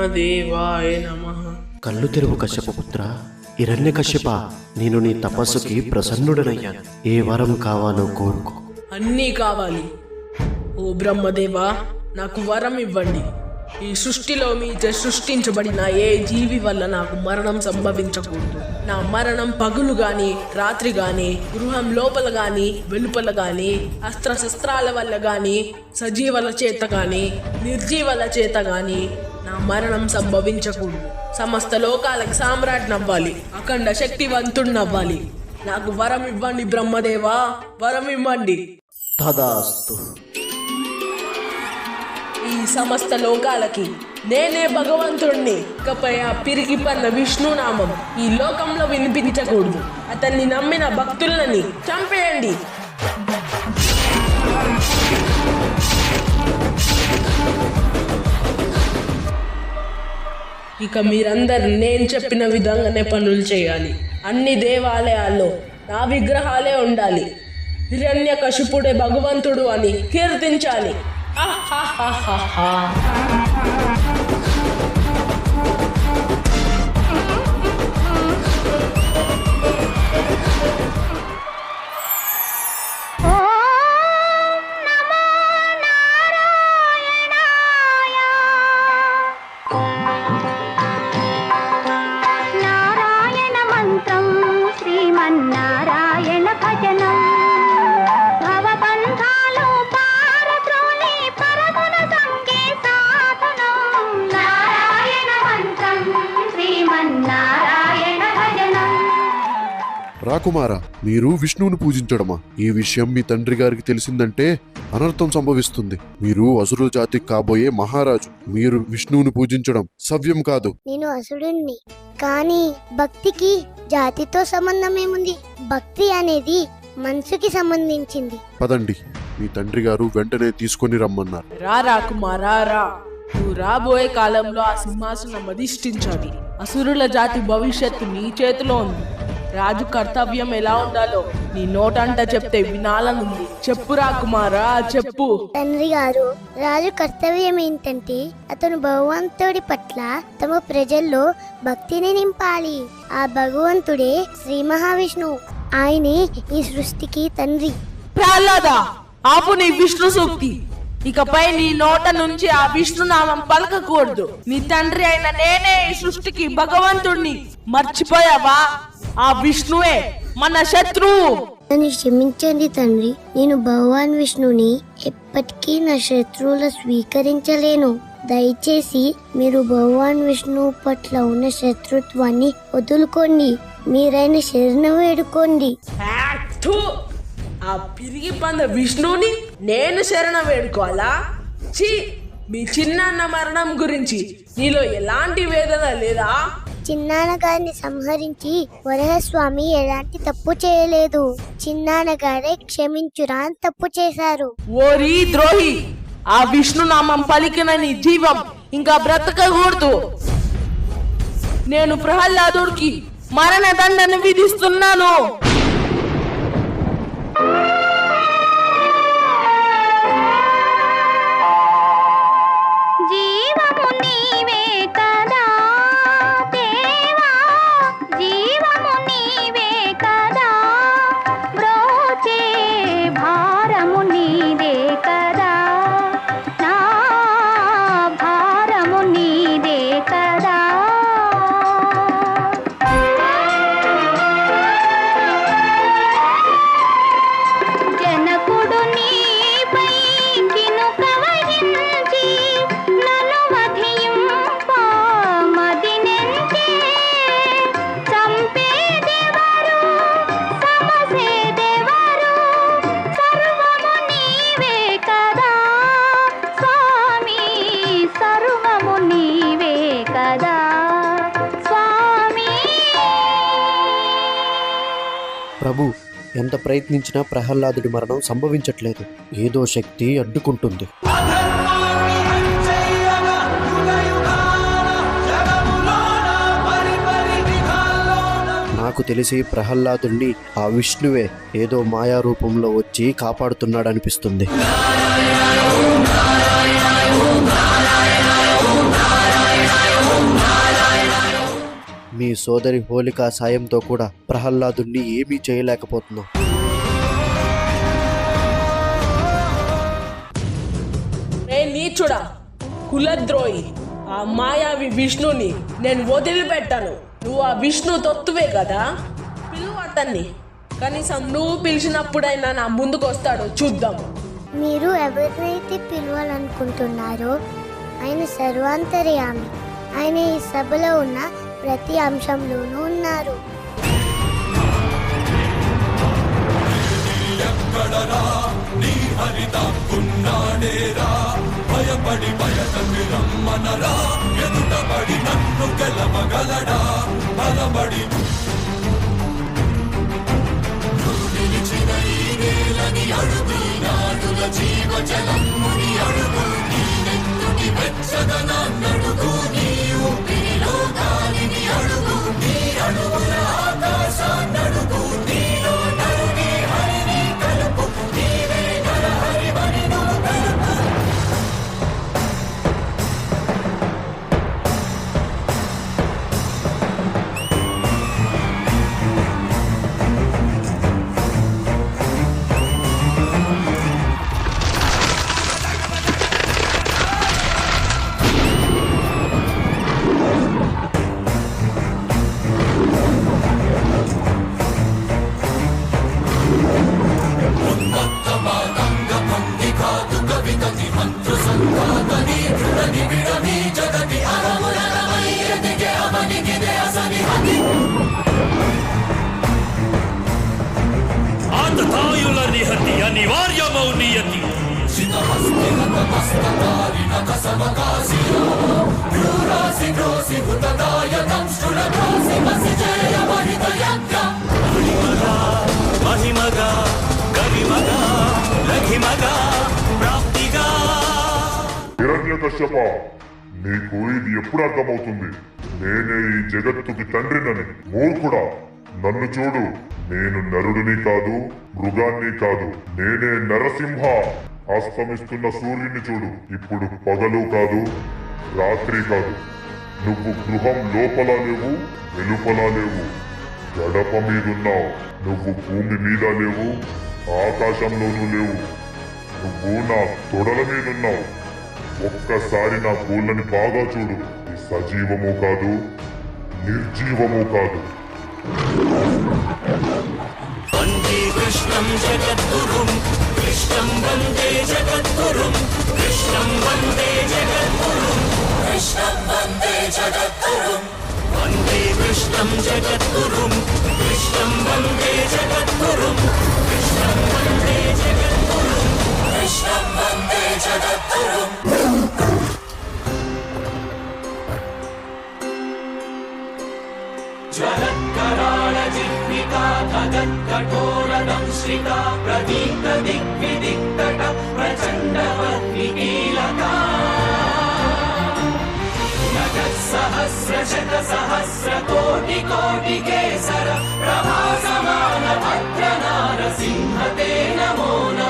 బ్రహ్మదేవాయ నమః. కళ్ళు తెరువు కశ్యపపుత్ర. హిరణ్యకశ్యప, నేను నీ తపస్సుకి ప్రసన్నుడనయ్యాను. ఏ వరం కావాలో కోరుకో. అన్నీ కావాలి. ఓ బ్రహ్మదేవా, నాకు వరం ఇవ్వండి. ఈ సృష్టిలో మీచే సృష్టించబడిన ఏ జీవి వల్ల నాకు మరణం సంభవించకూడదు. నా మరణం పగులు గాని రాత్రి గాని, గృహం లోపల గాని వెలుపల గాని, అస్త్రశస్త్రాల వల్ల గాని, సజీవుల చేత గాని నిర్జీవుల చేత గాని నా మరణం సంభవించకూడదు. సమస్త లోకాలకు సామ్రాజ్ఞవ్వాలి, అఖండ శక్తివంతుణ్ణవ్వాలి. నాకు వరం ఇవ్వండి బ్రహ్మదేవా, వరం ఇవ్వండి. తదాస్తు. ఈ సమస్త లోకాలకి నేనే భగవంతుణ్ణి. ఇకపై ఆ పిరికి పన్న విష్ణునామం ఈ లోకంలో వినిపించకూడదు. అతన్ని నమ్మిన భక్తులని చంపేయండి. ఇక మీరందరూ నేను చెప్పిన విధంగానే పనులు చేయాలి. అన్ని దేవాలయాల్లో నా విగ్రహాలే ఉండాలి. హిరణ్యకశిపుడే భగవంతుడు అని కీర్తించాలి. నారాయణ మంత్రం శ్రీమన్నారాయణ భజనం భవబంధాలు పారద్రోలి పరగుణ సంగే సాధనం. నారాయణ మంత్రం శ్రీమన్నారాయణ భజనం. రాకుమారా, మీరు విష్ణువుని పూజించడమా? ఈ విషయం మీ తండ్రి గారికి తెలిసిందంటే అనర్థం సంభవిస్తుంది. మీరు అసురుల జాతికి కాబోయే మహారాజు. మీరు విష్ణువుని పూజించడం సవ్యం కాదు. నేను అసురుణ్ణి, కానీ భక్తికి జాతితో సంబంధం ఏముంది? భక్తి అనేది మనసుకి సంబంధించింది. పదండి, మీ తండ్రి గారు వెంటనే తీసుకొని రమ్మన్నారు. రా కుమారా రా. నువ్వు రాబోయే కాలంలో ఆ సింహాసనం అధిష్ఠించాలి. అసురుల జాతి భవిష్యత్తు నీ చేతిలో ఉంది. రాజు కర్తవ్యం ఎలా ఉండాలో నీ నోటంట చెప్తే వినాలనుంది. చెప్పురా కుమారా, చెప్పు. తండ్రి గారు, రాజు కర్తవ్యం ఏంటంటే అతను భగవంతుడి పట్ల తమ ప్రజల్లో భక్తిని నింపాలి. ఆ భగవంతుడే శ్రీ మహావిష్ణువు. ఆయనే ఈ సృష్టికి తండ్రి. ప్రహ్లాద, ఆపు నీ విష్ణు సూక్తి. ఇకపై నీ నోట నుంచి ఆ విష్ణునామం పలకకూడదు. నీ తండ్రి అయిన నేనే ఈ సృష్టికి భగవంతుడిని. మర్చిపోయావా? ఆ విష్ణువే మన శత్రువు. నన్ను క్షమించండి తండ్రి. నేను భగవాన్ విష్ణుని ఎప్పటికీ నా శత్రువులు స్వీకరించలేను. దయచేసి మీరు భగవాన్ విష్ణువు పట్ల ఉన్న శత్రుత్వాన్ని వదులుకోండి. మీరైన శరణు వేడుకోండి. ఆ పిరిగి పంద విష్ణువుని నేను శరణ వేడుకోవాలా? ఛీ! మీ చిన్నాన్న మరణం గురించి నీలో ఎలాంటి వేదన లేదా? చిన్నాన్న గారిని సంహరించి వరహస్వామి ఎలాంటి తప్పు చేయలేదు. చిన్నాన్న గారే క్షమించురా అని తప్పు చేశారు. ఓరి ద్రోహి! ఆ విష్ణునామం పలికిన నీ జీవం ఇంకా బ్రతకకూడదు. నేను ప్రహ్లాదుడికి మరణ దండన విధిస్తున్నాను. జీవము నీవే కదా దేవా, జీవము నీవే కదా, బ్రోచే భారము నీదే కదా, నా భారము నీదే కదా. జనకుడు నీపై కినుక వహించి నన్ను వధింప మదినెంచే, చంపేదెవరు సమసేదెవరు, సర్వము నీవే కదా స్వామి, సర్వము నీవే కదా స్వామి. ప్రభు, ఎంత ప్రయత్నించినా ప్రహ్లాదుడి మరణం సంభవించట్లేదు. ఏదో శక్తి అడ్డుకుంటుంది. నాకు తెలిసి ప్రహ్లాదుడిని ఆ విష్ణువే ఏదో మాయా రూపంలో వచ్చి కాపాడుతున్నాడనిపిస్తుంది. నారాయణ మీ సోదరి హోలికా సాయంతో కూడా ప్రహ్లాదుణ్ణి ఏమీ చేయలేకపోతున్నాం. నీచుడా, కులద్రోహి, ఆ మాయావి విష్ణుని నేను వదిలిపెట్టాను. నువ్వు ఆ విష్ణు తొత్తువే కదా, పిలువు అతన్ని. కనీసం నువ్వు పిలిచినప్పుడైనా నా ముందుకు వస్తాడు, చూద్దాం. మీరు ఎవరినైతే పిలవాలనుకుంటున్నారో ఆయన సర్వాంతర్యామి. ఆయన ఈ సభలో ఉన్న ప్రతి అంశంలోనూ ఉన్నారు. ఆతతాయుల నిహతి అనివార్యమౌ నియతి. మహిమగా గరిమగా లఘిమగా ప్రాప్తిగా. హిరణ్యకశ్యప, నీకు ఇది ఎప్పుడు అర్థమవుతుంది? నేనే ఈ జగత్తుకి తండ్రినని. మూర్ఖుడా, నన్ను చూడు. నేను నరుడిని కాదు, మృగాన్ని కాదు. నేనే నరసింహ. అస్తమిస్తున్న సూర్యుని చూడు. ఇప్పుడు పగలు కాదు, రాత్రి కాదు. నువ్వు గృహం లోపల లేవు, వెలుపల లేవు. గడప మీదున్నావు. నువ్వు భూమి మీద లేవు, ఆకాశంలోనూ లేవు. నువ్వు నా తొడల మీదున్నావు. ఒక్కసారి నా గోళ్ళని బాగా చూడు. ఇది సజీవము కాదు, నిర్జీవము కాదు. వందే కృష్ణం జగద్గురుం, కృష్ణం వందే జగద్గురుం, కృష్ణం వందే జగద్గురుం, కృష్ణం వందే జగద్గురుం. వందే కృష్ణం జగద్గురుం, కృష్ణం వందే జగద్గురుం, కృష్ణం వందే జగద్గురుం, కృష్ణం వందే జగద్గురుం. జ్వలత్కరాళ జిహ్వికా కఠోరదంశ్రితా ప్రదీప్త దిగ్విదిక్తట ప్రచండవద్వికీలకా. నగత్సహస్రశత సహస్ర కోటి కోటి కేసర ప్రభాసమాన భద్ర నారసింహతే నమో నమః.